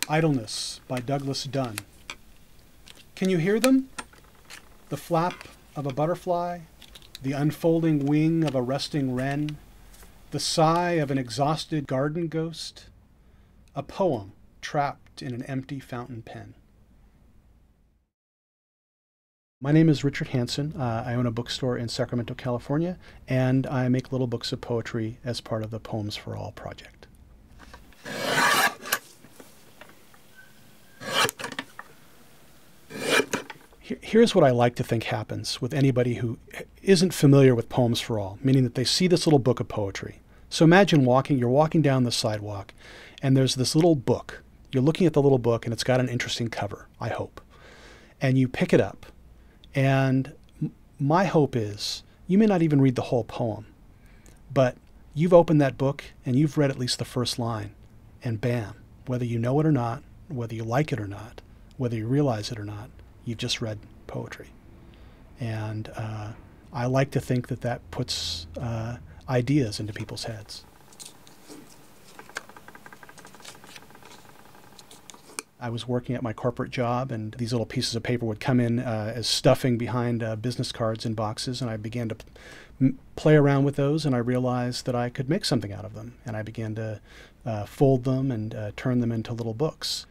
Idleness by Douglas Dunn. Can you hear them? The flap of a butterfly, the unfolding wing of a resting wren, the sigh of an exhausted garden ghost, a poem trapped in an empty fountain pen. My name is Richard Hansen. I own a bookstore in Sacramento, California, and I make little books of poetry as part of the Poems for All project. Here's what I like to think happens with anybody who isn't familiar with Poems for All, meaning that they see this little book of poetry. So imagine you're walking down the sidewalk, and there's this little book. You're looking at the little book, and it's got an interesting cover, I hope. And you pick it up. And my hope is, you may not even read the whole poem, but you've opened that book and you've read at least the first line, and bam, whether you know it or not, whether you like it or not, whether you realize it or not, you've just read poetry. And I like to think that that puts ideas into people's heads. I was working at my corporate job, and these little pieces of paper would come in as stuffing behind business cards in boxes, and I began to play around with those, and I realized that I could make something out of them, and I began to fold them and turn them into little books.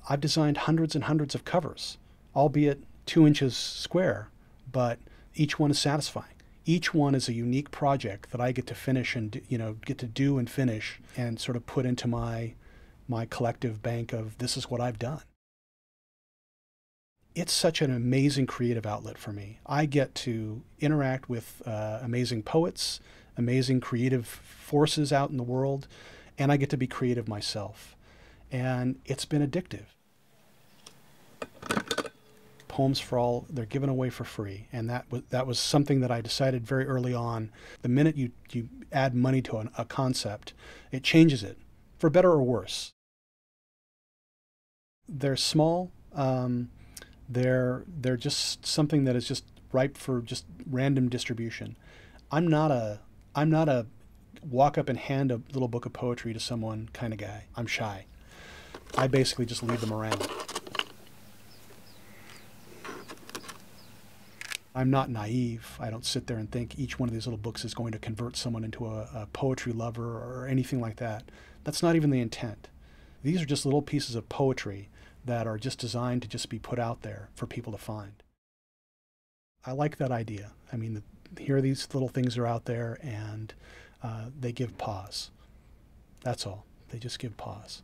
I've designed hundreds and hundreds of covers, albeit 2 inches square, but each one is satisfying. Each one is a unique project that I get to finish and get to do and finish and sort of put into my collective bank of this is what I've done. It's such an amazing creative outlet for me. I get to interact with amazing poets, amazing creative forces out in the world, and I get to be creative myself. And it's been addictive. Poems for All, they're given away for free, and that was something that I decided very early on. The minute you add money to a concept, it changes it, for better or worse. They're small. They're just something that is just ripe for just random distribution. I'm not a walk up and hand a little book of poetry to someone kind of guy. I'm shy. I basically just leave them around. I'm not naive. I don't sit there and think each one of these little books is going to convert someone into a poetry lover or anything like that. That's not even the intent. These are just little pieces of poetry that are just designed to just be put out there for people to find. I like that idea. I mean, here these little things are out there, and they give pause. That's all. They just give pause.